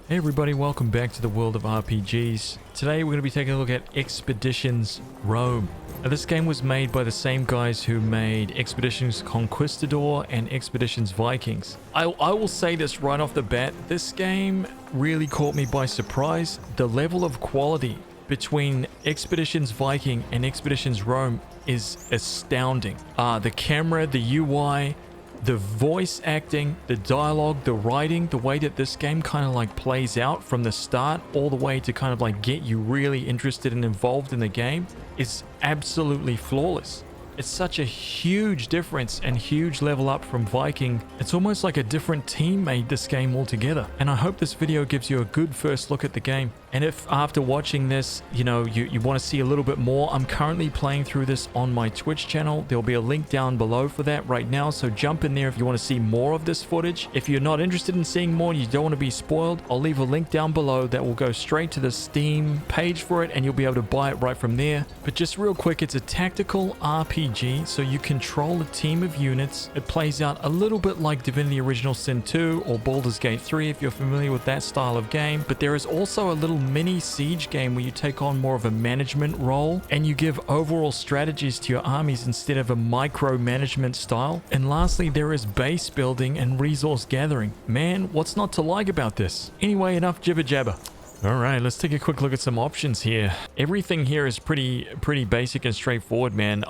Hey everybody, welcome back to the world of RPGs. Today we're going to be taking a look at Expeditions Rome. Now, this game was made by the same guys who made Expeditions Conquistador and Expeditions Vikings. I will say this right off the bat, this game really caught me by surprise. The level of quality between Expeditions Viking and Expeditions Rome is astounding. The camera, the UI, the voice acting, the dialogue, the writing, the way that this game kind of like plays out from the start all the way to kind of like get you really interested and involved in the game is absolutely flawless. It's such a huge difference and huge level up from Viking. It's almost like a different team made this game altogether. And I hope this video gives you a good first look at the game. And if after watching this, you want to see a little bit more, I'm currently playing through this on my Twitch channel. There'll be a link down below for that right now. So jump in there if you want to see more of this footage. If you're not interested in seeing more, you don't want to be spoiled, I'll leave a link down below that will go straight to the Steam page for it and you'll be able to buy it right from there. But just real quick, it's a tactical RPG, so you control a team of units. It plays out a little bit like Divinity Original Sin 2 or Baldur's Gate 3 if you're familiar with that style of game. But there is also a little mini siege game where you take on more of a management role and you give overall strategies to your armies instead of a micro-management style. And lastly, there is base building and resource gathering. Man, what's not to like about this? Anyway, enough jibber jabber. All right, let's take a quick look at some options here. Everything here is pretty basic and straightforward, man.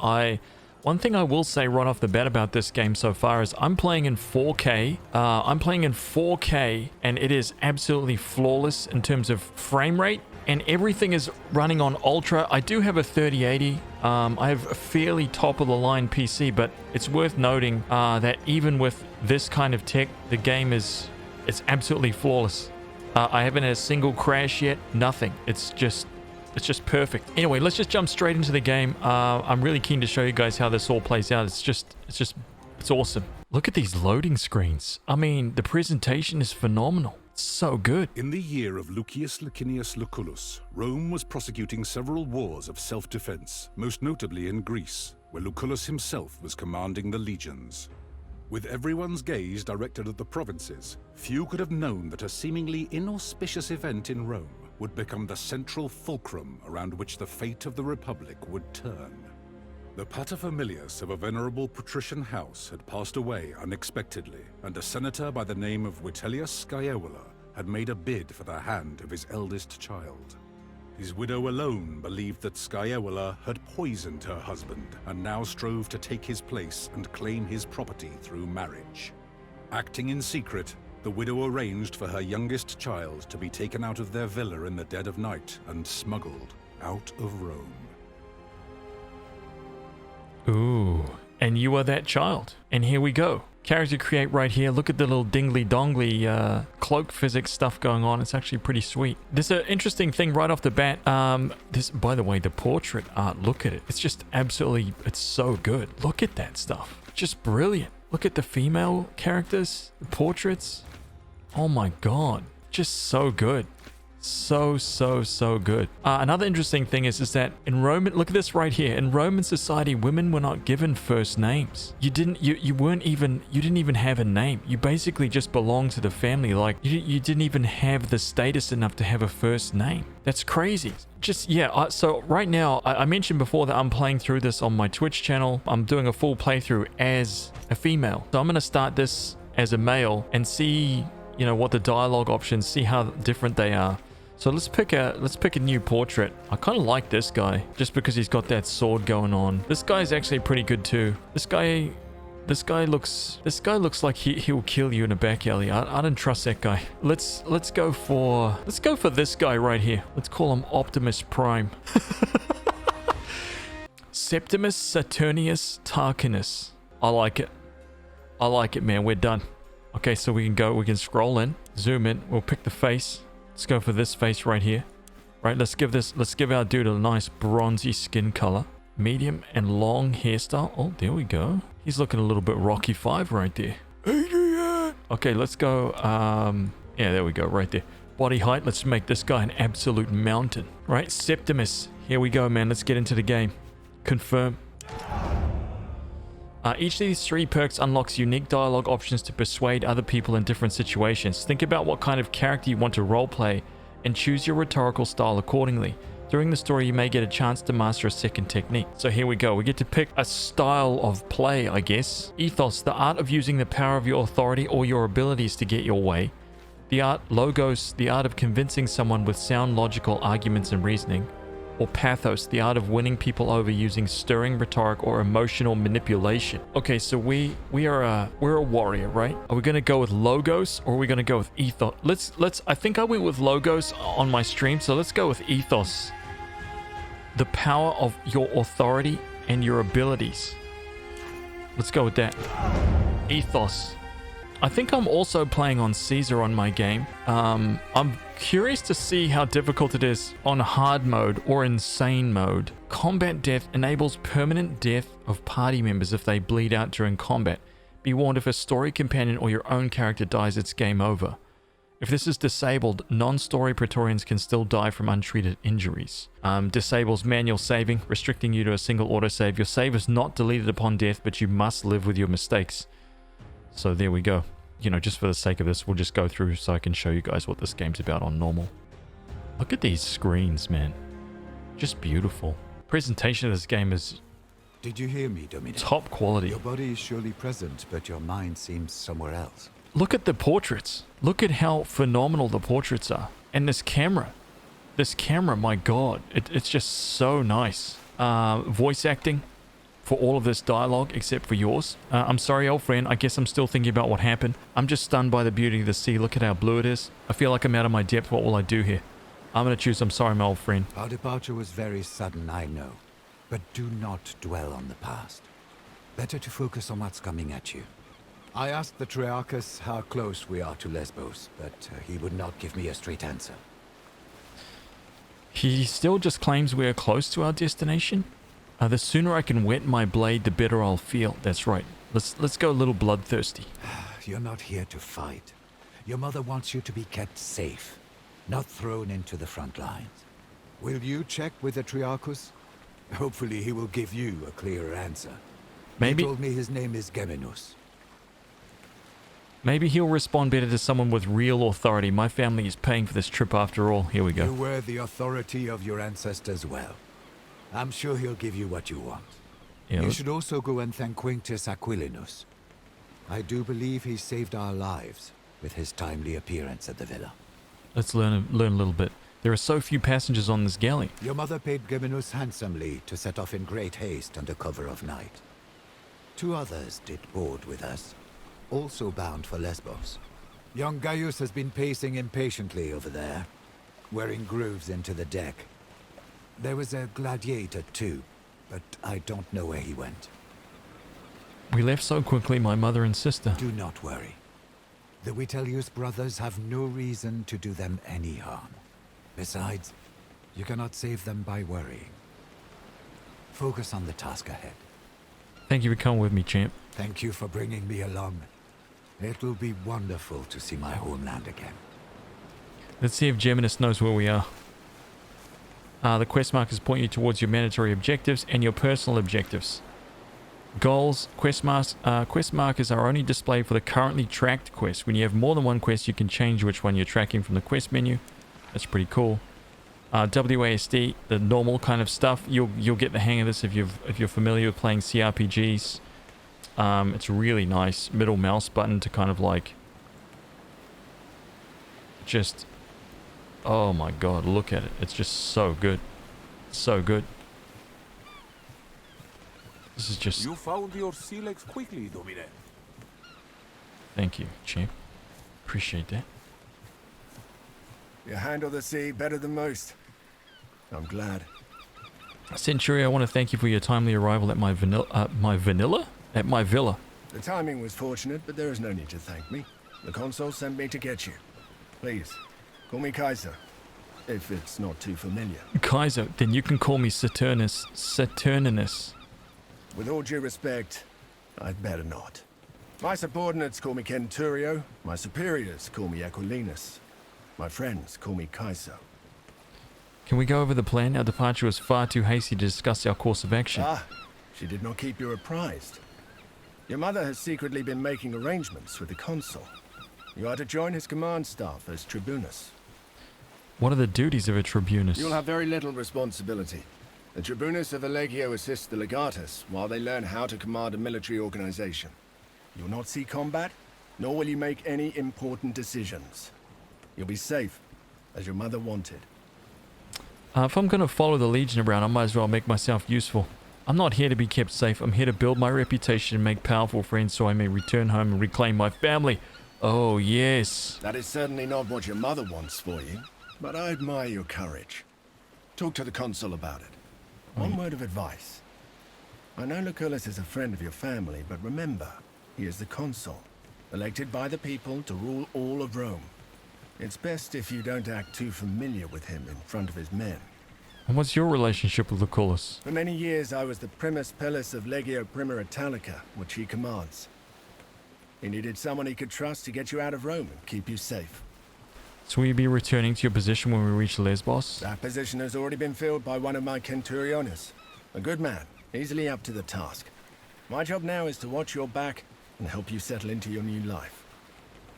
One thing I will say right off the bat about this game so far is I'm playing in 4K. I'm playing in 4K and it is absolutely flawless in terms of frame rate and everything is running on Ultra. I do have a 3080. I have a fairly top of the line PC, but it's worth noting that even with this kind of tech, the game it's absolutely flawless. I haven't had a single crash yet, nothing. It's just perfect. Anyway, let's just jump straight into the game. I'm really keen to show you guys how this all plays out. It's awesome. Look at these loading screens. I mean, the presentation is phenomenal. It's so good. In the year of Lucius Licinius Lucullus, Rome was prosecuting several wars of self-defense, most notably in Greece, where Lucullus himself was commanding the legions. With everyone's gaze directed at the provinces, few could have known that a seemingly inauspicious event in Rome would become the central fulcrum around which the fate of the Republic would turn. The paterfamilias of a venerable patrician house had passed away unexpectedly, and a senator by the name of Vitellius Scaevola had made a bid for the hand of his eldest child. His widow alone believed that Scaevola had poisoned her husband and now strove to take his place and claim his property through marriage. Acting in secret, the widow arranged for her youngest child to be taken out of their villa in the dead of night and smuggled out of Rome. Ooh, and you are that child. And here we go. Character create right here. Look at the little dingly-dongly cloak physics stuff going on. It's actually pretty sweet. There's an interesting thing right off the bat. By the way, the portrait art, look at it. It's just absolutely, it's so good. Look at that stuff. Just brilliant. Look at the female characters, the portraits. Oh my god. Just so good. So good. Another interesting thing is that in Roman, look at this right here. In Roman society, women were not given first names. You didn't even have a name. You basically just belonged to the family. Like you didn't even have the status enough to have a first name. That's crazy. Just, yeah, so right now, I mentioned before that I'm playing through this on my Twitch channel. I'm doing a full playthrough as a female. So I'm going to start this as a male and see, what the dialogue options, see how different they are. So let's pick a new portrait. I kind of like this guy just because he's got that sword going on. This guy is actually pretty good too. This guy looks like he'll kill you in a back alley. I don't trust that guy. Let's go for this guy right here. Let's call him Optimus Prime. Septimus Saturnius Tarquinus. I like it, man. We're done. Okay, so we can scroll in, zoom in, we'll pick the face. Let's go for this face right here. Right, let's give our dude a nice bronzy skin color. Medium and long hairstyle. Oh, there we go. He's looking a little bit Rocky 5 right there. Adrian! Okay, let's go, yeah, there we go, right there. Body height, let's make this guy an absolute mountain. Right, Septimus. Here we go, man. Let's get into the game. Confirm. Each of these 3 perks unlocks unique dialogue options to persuade other people in different situations. Think about what kind of character you want to roleplay and choose your rhetorical style accordingly. During the story, you may get a chance to master a second technique. So here we go. We get to pick a style of play, I guess. Ethos, the art of using the power of your authority or your abilities to get your way. The art, logos, the art of convincing someone with sound logical arguments and reasoning. Or pathos, the art of winning people over using stirring rhetoric or emotional manipulation. Okay, so we're a warrior, right? Are we gonna go with logos or are we gonna go with ethos? Let's I think I went with logos on my stream, so let's go with ethos. The power of your authority and your abilities. Let's go with that. Ethos. I think I'm also playing on Caesar on my game. I'm curious to see how difficult it is on hard mode or insane mode. Combat death enables permanent death of party members if they bleed out during combat. Be warned, if a story companion or your own character dies, it's game over. If this is disabled, non-story Praetorians can still die from untreated injuries. Disables manual saving, restricting you to a single autosave. Your save is not deleted upon death, but you must live with your mistakes. So there we go. You know, just for the sake of this, we'll just go through so I can show you guys what this game's about on normal. Look at these screens, man. Just beautiful. Presentation of this game is... Did you hear me, Dominic? Top quality. Your body is surely present, but your mind seems somewhere else. Look at the portraits. Look at how phenomenal the portraits are. And this camera. This camera, my god. It's just so nice. Voice acting for all of this dialogue except for yours. I'm sorry, old friend. I guess I'm still thinking about what happened. I'm just stunned by the beauty of the sea. Look at how blue it is. I feel like I'm out of my depth. What will I do here? I'm going to choose I'm sorry, my old friend. Our departure was very sudden, I know. But do not dwell on the past. Better to focus on what's coming at you. I asked the Triarchus how close we are to Lesbos, but he would not give me a straight answer. He still just claims we are close to our destination? The sooner I can wet my blade, the better I'll feel. That's right. Let's go a little bloodthirsty. You're not here to fight. Your mother wants you to be kept safe, not thrown into the front lines. Will you check with the Triarchus? Hopefully he will give you a clearer answer. Maybe. He told me his name is Geminus. Maybe he'll respond better to someone with real authority. My family is paying for this trip after all. Here we go. You were the authority of your ancestors well. I'm sure he'll give you what you want. Yeah, you should also go and thank Quintus Aquilinus. I do believe he saved our lives with his timely appearance at the villa. Let's learn a little bit. There are so few passengers on this galley. Your mother paid Geminus handsomely to set off in great haste under cover of night. 2 others did board with us, also bound for Lesbos. Young Gaius has been pacing impatiently over there, wearing grooves into the deck. There was a gladiator too, but I don't know where he went. We left so quickly, my mother and sister. Do not worry. The Vitellius brothers have no reason to do them any harm. Besides, you cannot save them by worrying. Focus on the task ahead. Thank you for coming with me, champ. Thank you for bringing me along. It will be wonderful to see my homeland again. Let's see if Geminus knows where we are. The quest markers point you towards your mandatory objectives and your personal objectives. Goals, quest markers are only displayed for the currently tracked quest. When you have more than one quest, you can change which one you're tracking from the quest menu. That's pretty cool. WASD, the normal kind of stuff. You'll get the hang of this if you're familiar with playing CRPGs. It's really nice. Middle mouse button to kind of like just... Oh my god, look at it. It's just so good. So good. This is just... You found your sea legs quickly, Domine. Thank you, champ. Appreciate that. You handle the sea better than most. I'm glad. Century, I want to thank you for your timely arrival at my villa? At my villa. The timing was fortunate, but there is no need to thank me. The consul sent me to get you. Please, call me Kaiser, if it's not too familiar. Kaiser, then you can call me Saturninus. With all due respect, I'd better not. My subordinates call me Centurio, my superiors call me Aquilinus, my friends call me Kaiser. Can we go over the plan? Our departure was far too hasty to discuss our course of action. Ah, she did not keep you apprised. Your mother has secretly been making arrangements with the consul. You are to join his command staff as tribunus. What are the duties of a tribunus? You'll have very little responsibility. The tribunus of the Legio assists the legatus while they learn how to command a military organization. You'll not see combat, nor will you make any important decisions. You'll be safe, as your mother wanted. If I'm going to follow the Legion around, I might as well make myself useful. I'm not here to be kept safe. I'm here to build my reputation and make powerful friends so I may return home and reclaim my family. Oh, yes. That is certainly not what your mother wants for you, but I admire your courage. Talk to the consul about it. One word of advice. I know Lucullus is a friend of your family, but remember, he is the consul, elected by the people to rule all of Rome. It's best if you don't act too familiar with him in front of his men. And what's your relationship with Lucullus? For many years, I was the primus pellus of Legio Prima Italica, which he commands. He needed someone he could trust to get you out of Rome and keep you safe. So will you be returning to your position when we reach Lesbos? That position has already been filled by one of my centuriones. A good man, easily up to the task. My job now is to watch your back and help you settle into your new life.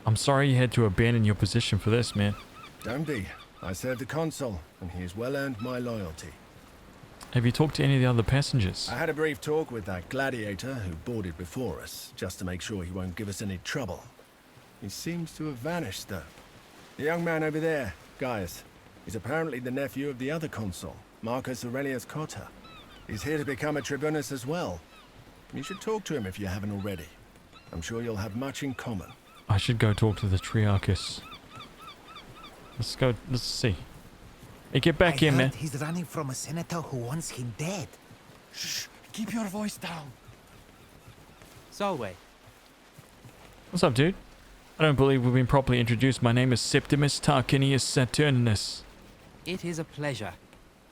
I'm sorry you had to abandon your position for this, man. Don't be. I serve the consul, and he has well earned my loyalty. Have you talked to any of the other passengers? I had a brief talk with that gladiator who boarded before us, just to make sure he won't give us any trouble. He seems to have vanished, though. The young man over there, Gaius, is apparently the nephew of the other consul, Marcus Aurelius Cotta. He's here to become a tribunus as well. You should talk to him if you haven't already. I'm sure you'll have much in common. I should go talk to the Triarchus. Let's go, let's see. Hey, get back here, man. He's running from a senator who wants him dead. Shh! Keep your voice down. Solway. What's up, dude? I don't believe we've been properly introduced. My name is Septimus Tarquinius Saturninus. It is a pleasure.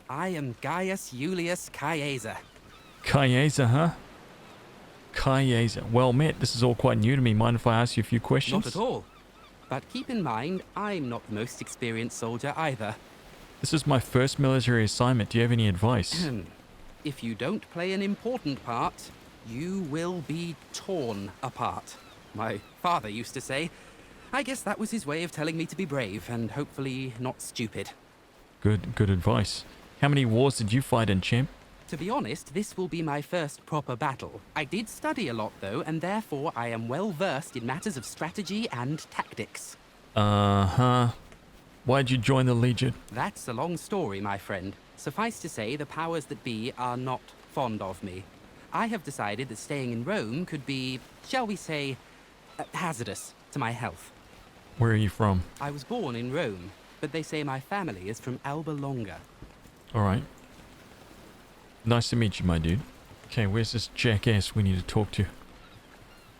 I am Gaius Julius Caesar. Caesar, huh? Caesar. Well met, this is all quite new to me. Mind if I ask you a few questions? Not at all. But keep in mind, I'm not the most experienced soldier either. This is my first military assignment. Do you have any advice? If you don't play an important part, you will be torn apart. My father used to say. I guess that was his way of telling me to be brave and hopefully not stupid. Good advice. How many wars did you fight in, champ? To be honest, this will be my first proper battle. I did study a lot though, and therefore I am well versed in matters of strategy and tactics. Uh-huh. Why'd you join the Legion? That's a long story, my friend. Suffice to say, the powers that be are not fond of me. I have decided that staying in Rome could be, shall we say, hazardous to my health. Where are you from? I was born in Rome, but they say my family is from Alba Longa. Alright. Nice to meet you, my dude. Okay, where's this jackass we need to talk to?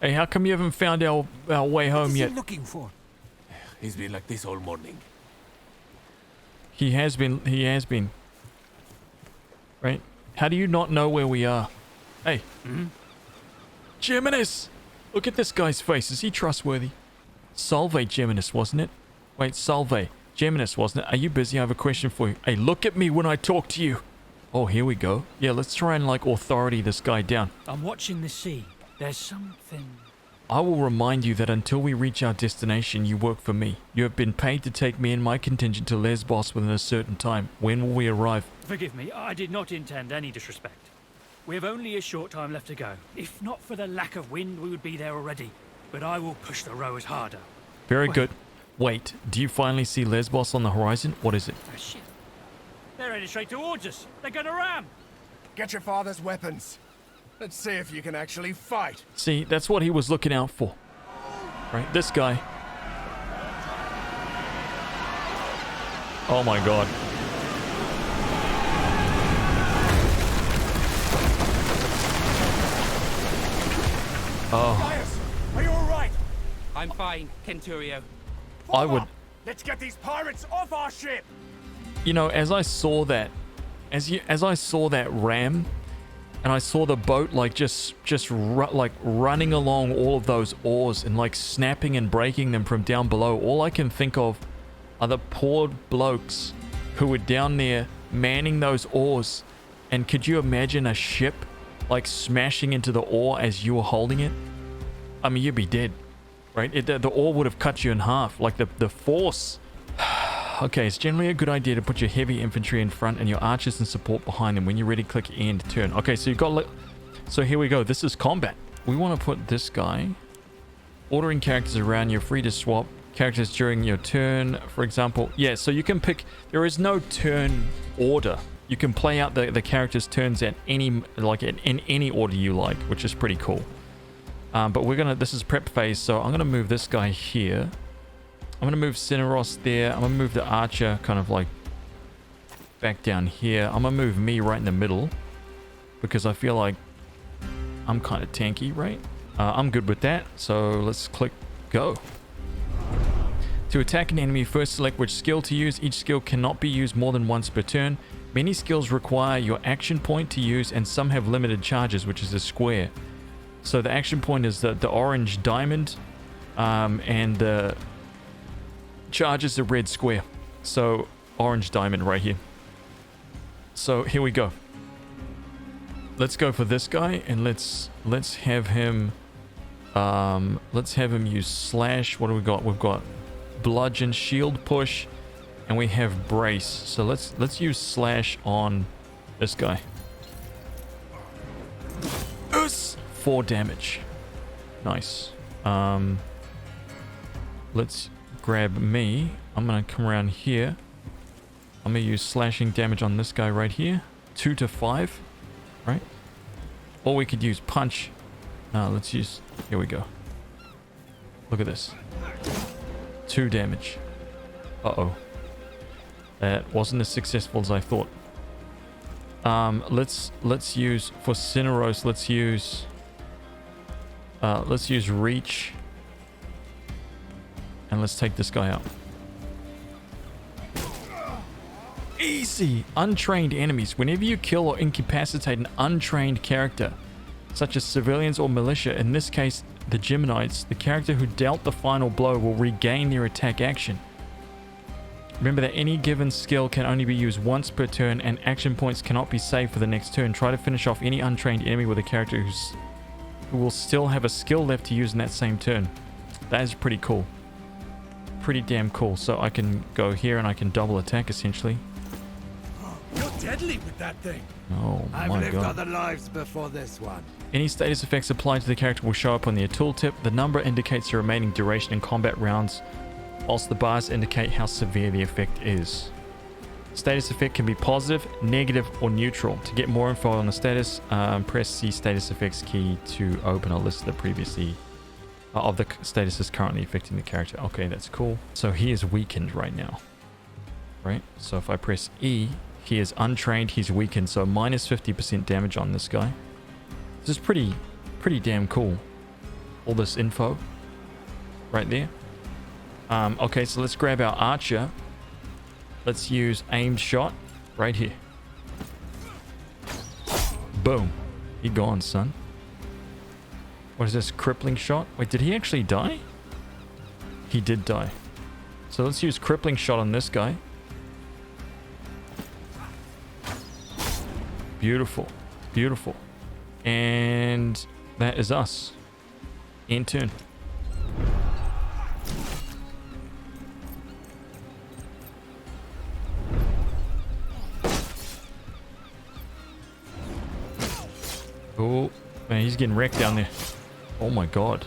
Hey, how come you haven't found our way home What is yet? he looking for? He's been like this all morning. He has been. Right? How do you not know where we are? Hey. Geminus! Look at this guy's face. Is he trustworthy? Salve Geminus, wasn't it? Wait, Salve. Geminus, wasn't it? Are you busy? I have a question for you. Hey, look at me when I talk to you. Oh, here we go. Yeah, let's try and, like, authority this guy down. I'm watching the sea. There's something... I will remind you that until we reach our destination, you work for me. You have been paid to take me and my contingent to Lesbos within a certain time. When will we arrive? Forgive me, I did not intend any disrespect. We have only a short time left to go. If not for the lack of wind, we would be there already. But I will push the rowers harder. Very good. Wait, do you finally see Lesbos on the horizon? What is it? Ah, shit. They're headed straight towards us. They're gonna ram. Get your father's weapons. Let's see if you can actually fight. See, that's what he was looking out for. Right, this guy. Oh my god. Oh, Gaius, are you all right? I'm fine, Centurio. I would... Let's get these pirates off our ship. You know, as I saw that, as I saw that ram, and I saw the boat like just running along all of those oars and like snapping and breaking them from down below, all I can think of are the poor blokes who were down there manning those oars. And could you imagine a ship like smashing into the ore as you were holding it, I mean, you'd be dead, right? The ore would have cut you in half. Like the force. Okay, it's generally a good idea to put your heavy infantry in front and your archers and support behind them. When you're ready, click end turn. Okay, so you've got... So here we go. This is combat. We want to put this guy. Ordering characters around. You're free to swap characters during your turn, for example. Yeah, so you can pick... There is no turn order. You can play out the characters' turns at any... Like in any order you like, which is pretty cool. But we're gonna... This is prep phase, so I'm gonna move this guy here. I'm gonna move Cineros there. I'm gonna move the archer kind of like back down here. I'm gonna move me right in the middle because I feel like I'm kind of tanky, right? I'm good with that, so let's click go. To attack an enemy, first select which skill to use. Each skill cannot be used more than once per turn. Many skills require your action point to use, and some have limited charges, which is a square. So the action point is the orange diamond, and the charge is the red square. So orange diamond right here. So here we go. Let's go for this guy, and let's have him use slash. What do we got? We've got bludgeon, shield push, and we have brace. So let's use slash on this guy. 4 damage. Nice. Let's grab me. I'm gonna come around here. I'm gonna use slashing damage on this guy right here. 2 to 5, right? Or we could use punch. No, let's use... Here we go. Look at this. 2 damage. Uh-oh. That wasn't as successful as I thought. Let's use... For Cineros, let's use reach. And let's take this guy out. Easy! Untrained enemies. Whenever you kill or incapacitate an untrained character, such as civilians or militia, in this case the Geminites, the character who dealt the final blow will regain their attack action. Remember that any given skill can only be used once per turn, and action points cannot be saved for the next turn. Try to finish off any untrained enemy with a character who will still have a skill left to use in that same turn. That is pretty cool. Pretty damn cool. So I can go here and I can double attack essentially. You're deadly with that thing. Oh my god. I've lived other lives before this one. Any status effects applied to the character will show up on their tooltip. The number indicates the remaining duration in combat rounds, whilst the bars indicate how severe the effect is. Status effect can be positive, negative, or neutral. To get more info on the status, press the status effects key to open a list of the previously of the statuses currently affecting the character. Okay, that's cool. So he is weakened right now, right? So if I press E, he is untrained, he's weakened, so minus 50% damage on this guy. This is pretty damn cool. All this info right there. Okay, so let's grab our archer. Let's use aimed shot right here. Boom. He gone, son. What is this? Crippling shot? Wait, did he actually die? He did die. So let's use crippling shot on this guy. Beautiful. Beautiful. And that is us. End turn. Oh, man, he's getting wrecked down there. Oh my god.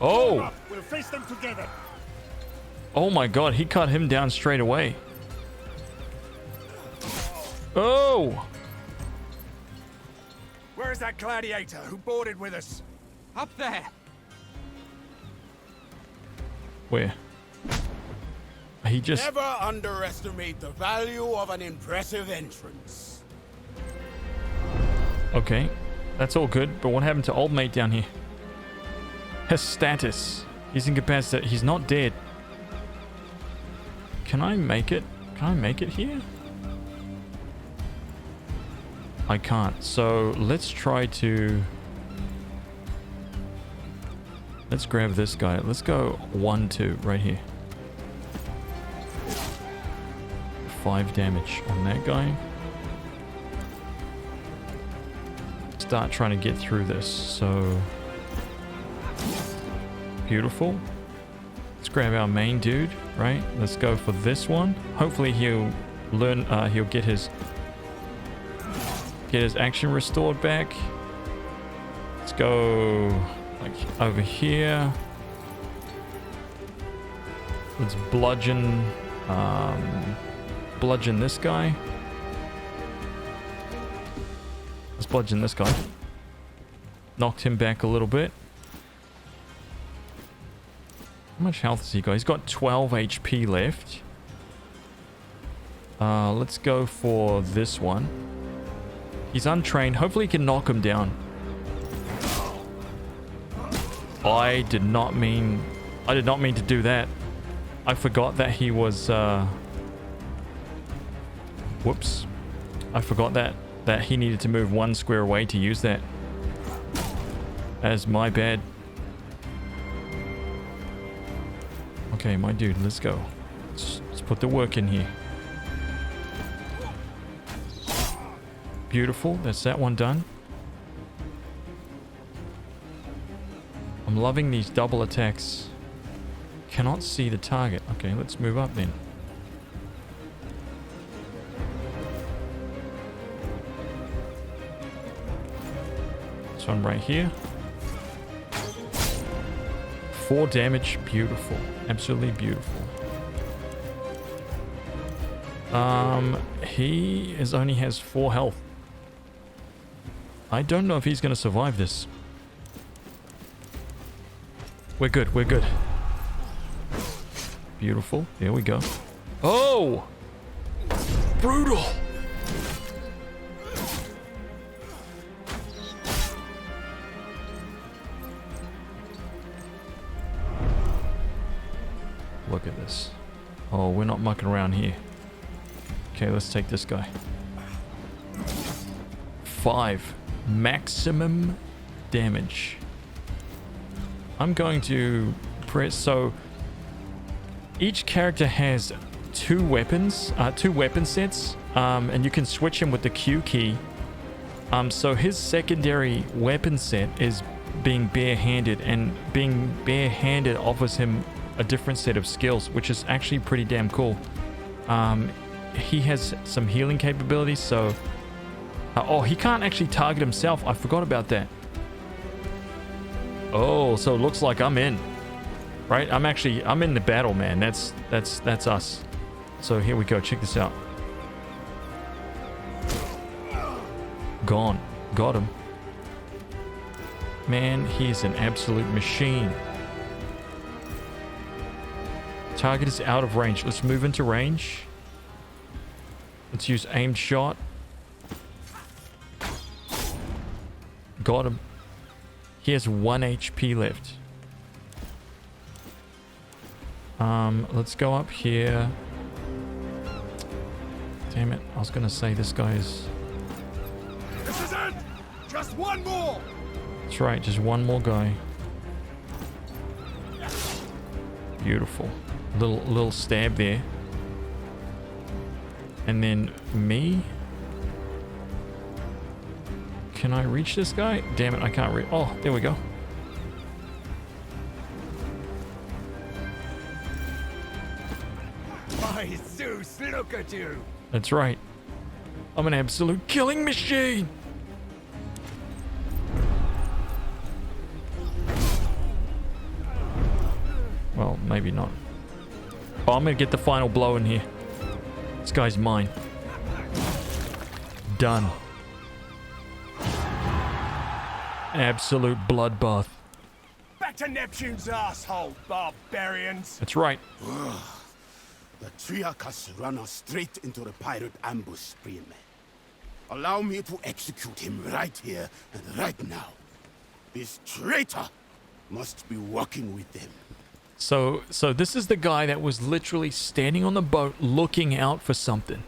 Oh! We'll face them together. Oh my god, he cut him down straight away. Oh! Where's that gladiator who boarded with us? Up there. Where? He just... Never underestimate the value of an impressive entrance. Okay, that's all good, but what happened to old mate down here? His status. He's incapacitated. He's not dead. Can I make it? Can I make it here? I can't. So let's try to... Let's grab this guy. Let's go 1-2 right here. 5 damage on that guy. start trying to get through this. So beautiful. Let's grab our main dude, right? Let's go for this one. Hopefully he'll learn, he'll get his action restored back. Let's go like over here. Let's bludgeon this guy. Let's bludgeon this guy. Knocked him back a little bit. How much health has he got? He's got 12 HP left. Let's go for this one. He's untrained. Hopefully he can knock him down. I did not mean to do that. I forgot that he was whoops. I forgot that he needed to move one square away to use that. That's my bad. Okay, my dude, let's go. Let's put the work in here. Beautiful. That's that one done. I'm loving these double attacks. Cannot see the target. Okay, let's move up then. This one right here. 4 damage. Beautiful. Absolutely beautiful. He only has 4 health. I don't know if he's going to survive this. We're good. We're good. Beautiful. There we go. Oh! Brutal! Look at this. Oh, we're not mucking around here. Okay, let's take this guy. 5 maximum damage. I'm going to press. So each character has 2 weapons, 2 weapon sets, and you can switch them with the Q key. So his secondary weapon set is being barehanded, and being barehanded offers him a different set of skills, which is actually pretty damn cool. He has some healing capabilities, so oh, he can't actually target himself. I forgot about that. Oh, so it looks like I'm in, right? I'm in the battle, man. That's us. So here we go. Check this out. Gone. Got him. Man, he's an absolute machine. Target is out of range. Let's move into range. Let's use aimed shot. Got him. He has 1 HP left. Let's go up here. Damn it. I was going to say this guy is... This is it! Just one more! That's right. Just one more guy. Beautiful. Little stab there. And then me. Can I reach this guy? Damn it, I can't reach. Oh, there we go. My Zeus, look at you! That's right. I'm an absolute killing machine. Well, maybe not. Oh, I'm gonna get the final blow in here. This guy's mine. Done. Absolute bloodbath. Back to Neptune's asshole, barbarians! That's right. The Triarch has run us straight into the pirate ambush, Freeman. Allow me to execute him right here and right now. This traitor must be working with them. So this is the guy that was literally standing on the boat looking out for something.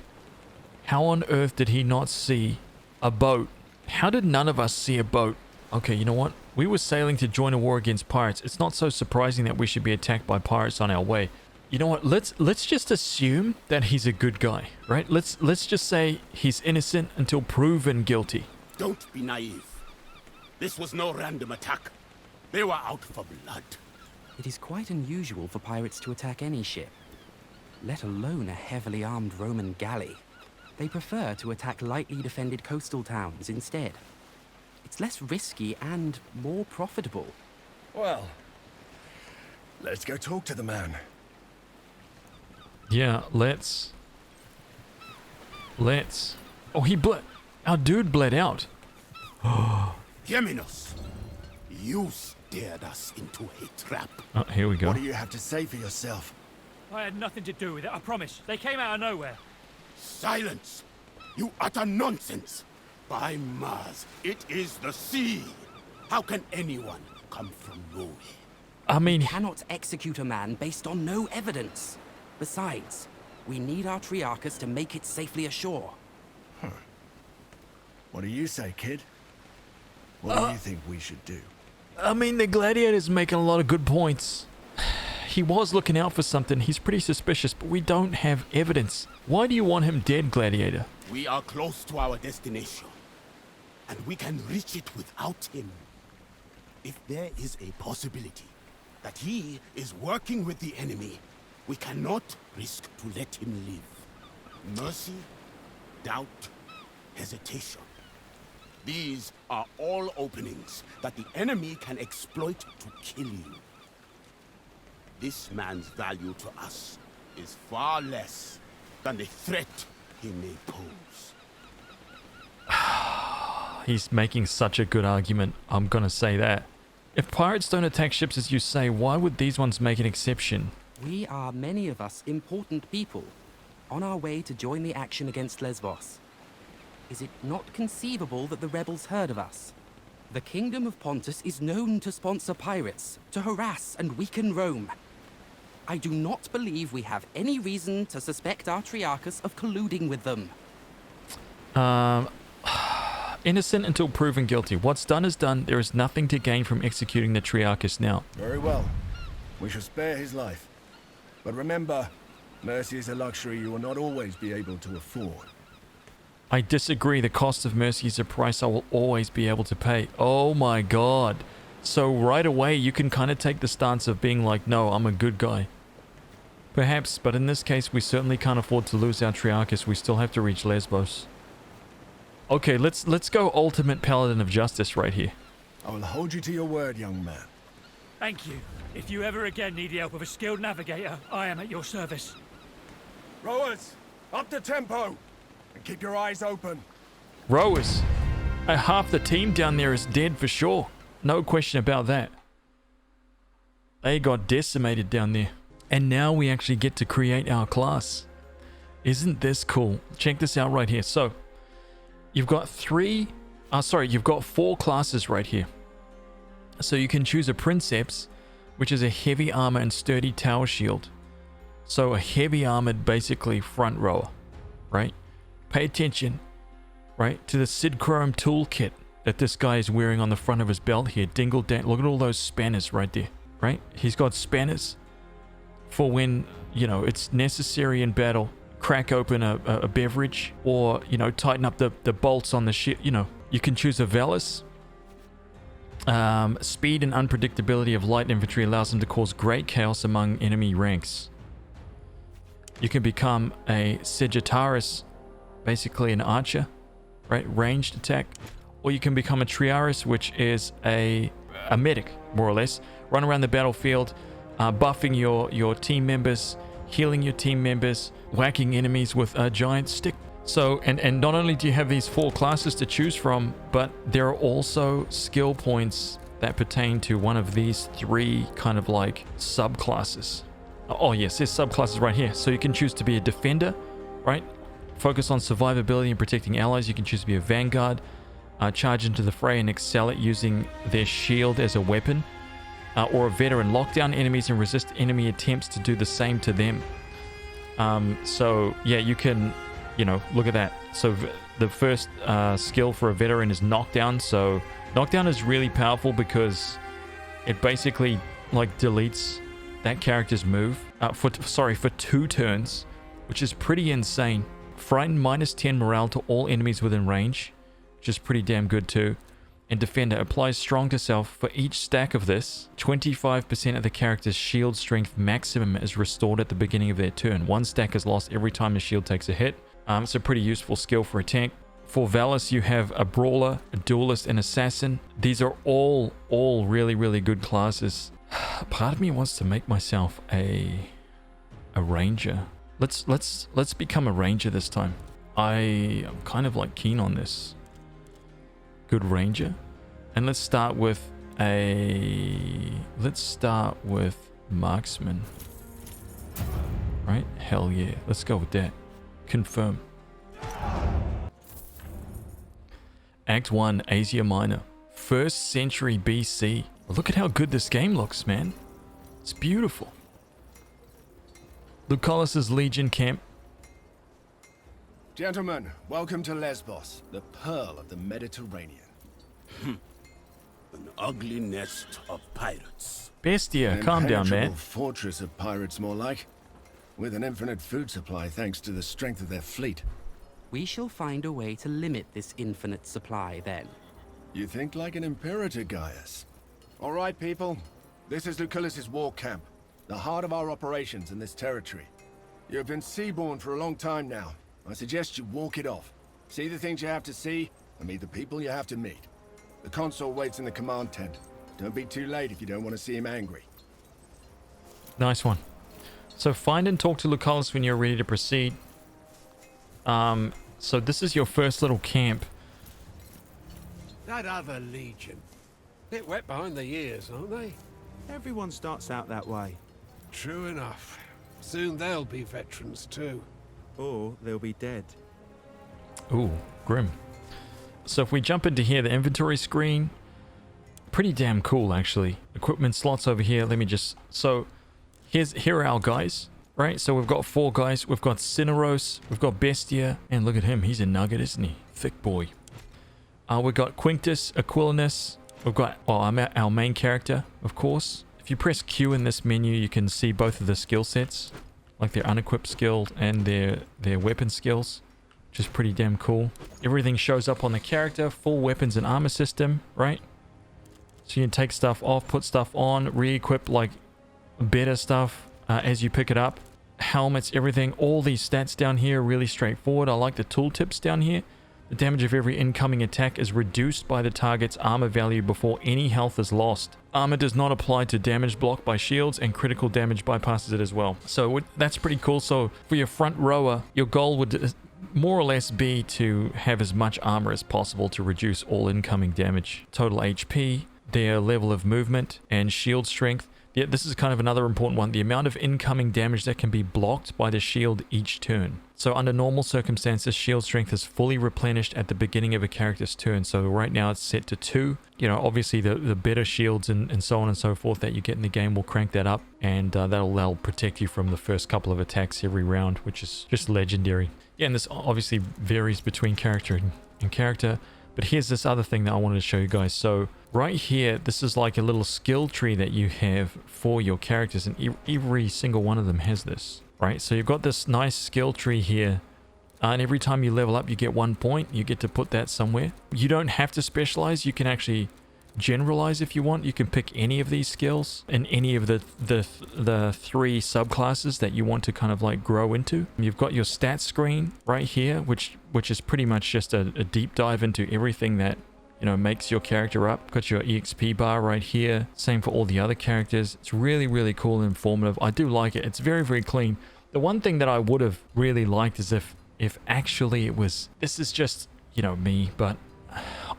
How on earth did he not see a boat? How did none of us see a boat? Okay, you know what? We were sailing to join a war against pirates. It's not so surprising that we should be attacked by pirates on our way. You know what? Let's just assume that he's a good guy, right? Let's just say he's innocent until proven guilty. Don't be naive. This was no random attack. They were out for blood. It is quite unusual for pirates to attack any ship, let alone a heavily armed Roman galley. They prefer to attack lightly defended coastal towns instead. It's less risky and more profitable. Well, let's go talk to the man. Yeah, let's. Oh, he bled. Our dude bled out. Geminos, you steered us into a trap. Oh, here we go. What do you have to say for yourself? I had nothing to do with it, I promise. They came out of nowhere. Silence! You utter nonsense! By Mars, it is the sea! How can anyone come from nowhere? I mean, Cannot execute a man based on no evidence. Besides, we need our Triarchus to make it safely ashore. What do you say, kid? What do you think we should do? I mean, the gladiator's making a lot of good points. He was looking out for something. He's pretty suspicious, but we don't have evidence. Why do you want him dead, Gladiator? We are close to our destination, and we can reach it without him. If there is a possibility that he is working with the enemy, we cannot risk to let him live. Mercy, doubt, hesitation. These are all openings that the enemy can exploit to kill you. This man's value to us is far less than the threat he may pose. He's making such a good argument. I'm gonna say that. If pirates don't attack ships as you say, why would these ones make an exception? We are, many of us, important people, on our way to join the action against Lesbos. Is it not conceivable that the rebels heard of us? The Kingdom of Pontus is known to sponsor pirates, to harass and weaken Rome. I do not believe we have any reason to suspect our Triarchus of colluding with them. Innocent until proven guilty. What's done is done. There is nothing to gain from executing the Triarchus now. Very well. We shall spare his life. But remember, mercy is a luxury you will not always be able to afford. I disagree. The cost of mercy is a price I will always be able to pay. Oh my god. So right away you can kind of take the stance of being like, no, I'm a good guy. Perhaps, but in this case we certainly can't afford to lose our Triarchus. We still have to reach Lesbos. Okay, let's go ultimate paladin of justice right here. I will hold you to your word, young man. Thank you. If you ever again need the help of a skilled navigator, I am at your service. Rowers, up the tempo! And keep your eyes open. Rowers. Half the team down there is dead for sure. No question about that. They got decimated down there. And now we actually get to create our class. Isn't this cool? Check this out right here. So, you've got you've got 4 classes right here. So you can choose a Princeps, which is a heavy armor and sturdy tower shield. So a heavy armored, basically front rower, right? Pay attention, right, to the Sid Chrome toolkit that this guy is wearing on the front of his belt here. Dingle dang, look at all those spanners right there, right? He's got spanners for when, you know, it's necessary in battle. Crack open a beverage, or, you know, tighten up the bolts on the ship. You know, you can choose a Valus. Speed and unpredictability of light infantry allows them to cause great chaos among enemy ranks. You can become a Sagittarius, basically an archer, right? Ranged attack. Or you can become a Triaris, which is a medic, more or less. Run around the battlefield, buffing your team members, healing your team members, whacking enemies with a giant stick. So, and not only do you have these 4 classes to choose from, but there are also skill points that pertain to one of these 3 kind of like subclasses. Oh yes, there's subclasses right here. So you can choose to be a defender, right? Focus on survivability and protecting allies. You can choose to be a vanguard, charge into the fray and excel at using their shield as a weapon. Or a veteran, lock down enemies and resist enemy attempts to do the same to them. So yeah, you can, you know, look at that. So the first skill for a veteran is knockdown. So knockdown is really powerful because it basically like deletes that character's move for 2 turns, which is pretty insane. Frighten -10 morale to all enemies within range, which is pretty damn good too. and Defender applies strong to self. For each stack of this, 25% of the character's shield strength maximum is restored at the beginning of their turn. One stack is lost every time a shield takes a hit. It's a pretty useful skill for a tank. For Valus, you have a Brawler, a Duelist, and Assassin. These are all really, really good classes. Part of me wants to make myself a Ranger. Let's become a Ranger this time. I'm kind of like keen on this. Good Ranger. And let's start with Marksman. Right? Hell yeah. Let's go with that. Confirm. Act 1, Asia Minor. 1st century BC. Look at how good this game looks, man. It's beautiful. Lucullus's Legion camp. Gentlemen, welcome to Lesbos, the pearl of the Mediterranean. An ugly nest of pirates. Bestia, calm down, man. An impenetrable fortress of pirates, more like. With an infinite food supply thanks to the strength of their fleet. We shall find a way to limit this infinite supply then. You think like an imperator, Gaius. All right, people. This is Lucullus's war camp, the heart of our operations in this territory. You have been seaborne for a long time now. I suggest you walk it off. See the things you have to see, and meet the people you have to meet. The consul waits in the command tent. Don't be too late if you don't want to see him angry. Nice one. So find and talk to Lucullus when you're ready to proceed. So this is your first little camp. That other Legion. Bit wet behind the ears, aren't they? Everyone starts out that way. True enough. Soon they'll be veterans too. Or they'll be dead. Ooh, grim. So if we jump into here, the inventory screen, pretty damn cool actually. Equipment slots over here. Let me just, so here are our guys, right? So we've got 4 guys. We've got Cineros, we've got Bestia, and look at him, he's a nugget, isn't he? Thick boy. We've got Quinctus, Aquilinus, we've got our main character, of course. If you press Q in this menu, you can see both of the skill sets, like their unequipped skill and their weapon skills, which is pretty damn cool. Everything shows up on the character, full weapons and armor system, right? So you can take stuff off, put stuff on, re-equip like better stuff as you pick it up. Helmets, everything, all these stats down here are really straightforward. I like the tooltips down here. The damage of every incoming attack is reduced by the target's armor value before any health is lost. Armor does not apply to damage blocked by shields, and critical damage bypasses it as well. So that's pretty cool. So for your front rower, your goal would more or less be to have as much armor as possible to reduce all incoming damage. Total HP, their level of movement, and shield strength. Yeah, this is kind of another important one. The amount of incoming damage that can be blocked by the shield each turn. So under normal circumstances, shield strength is fully replenished at the beginning of a character's turn. So right now it's set to 2. You know, obviously the better shields and so on and so forth that you get in the game will crank that up. And that'll protect you from the first couple of attacks every round, which is just legendary. Yeah, and this obviously varies between character and character. But here's this other thing that I wanted to show you guys. So right here, this is like a little skill tree that you have for your characters, and every single one of them has this, right? So you've got this nice skill tree here, and every time you level up, you get 1 point. You get to put that somewhere. You don't have to specialize. You can actually generalize if you want. You can pick any of these skills in any of the 3 subclasses that you want to kind of like grow into. You've got your stats screen right here, which is pretty much just a deep dive into everything that, you know, makes your character up. Got your EXP bar right here. Same for all the other characters. It's really, really cool and informative. I do like it. It's very, very clean. The one thing that I would have really liked is if actually it was, this is just, you know, me, but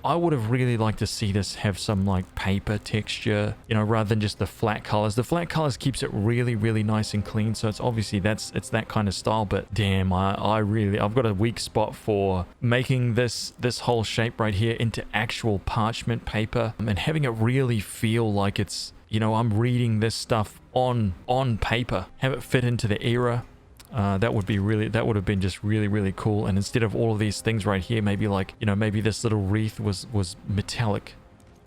I would have really liked to see this have some like paper texture, you know, rather than just the flat colors. The flat colors keeps it really, really nice and clean. So it's obviously it's that kind of style, but damn, I've got a weak spot for making this whole shape right here into actual parchment paper and having it really feel like it's, you know, I'm reading this stuff on paper, have it fit into the era. That would have been just really, really cool. And instead of all of these things right here, maybe like, you know, maybe this little wreath was metallic,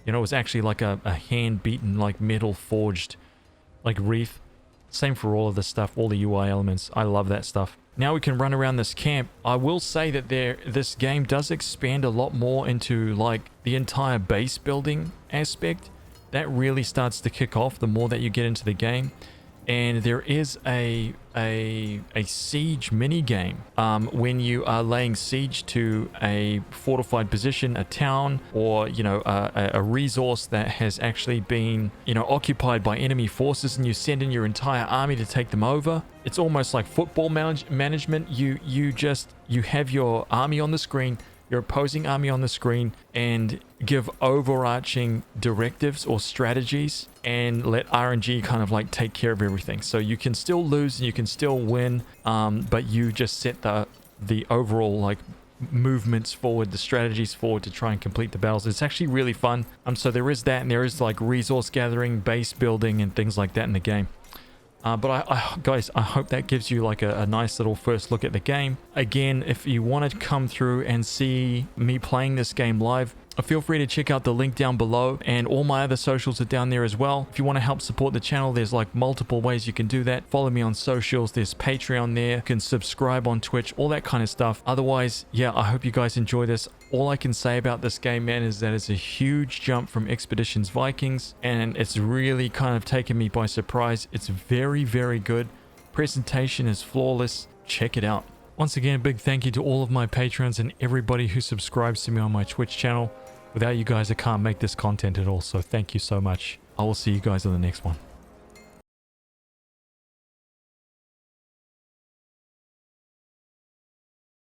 you know, it was actually like a hand beaten, like metal forged, like wreath. Same for all of this stuff, all the UI elements. I love that stuff. Now we can run around this camp. I will say that this game does expand a lot more into like the entire base building aspect. That really starts to kick off the more that you get into the game. And there is a siege mini game when you are laying siege to a fortified position, a town, or you know a resource that has actually been occupied by enemy forces, and you send in your entire army to take them over. It's almost like football management. You have your army on the screen, your opposing army on the screen, and give overarching directives or strategies and let RNG kind of like take care of everything. So you can still lose and you can still win, but you just set the overall like movements forward, the strategies forward to try and complete the battles. It's actually really fun. So there is that, and there is like resource gathering, base building, and things like that in the game. But guys, I hope that gives you like a nice little first look at the game. Again, if you want to come through and see me playing this game live, feel free to check out the link down below, and all my other socials are down there as well. If you want to help support the channel, there's like multiple ways you can do that. Follow me on socials, there's Patreon there, you can subscribe on Twitch, all that kind of stuff. Otherwise, yeah, I hope you guys enjoy this. All I can say about this game, man, is that it's a huge jump from Expeditions Vikings, and it's really kind of taken me by surprise. It's very, very good. Presentation is flawless. Check it out. Once again, a big thank you to all of my patrons and everybody who subscribes to me on my Twitch channel. Without you guys, I can't make this content at all, so thank you so much. I will see you guys on the next one.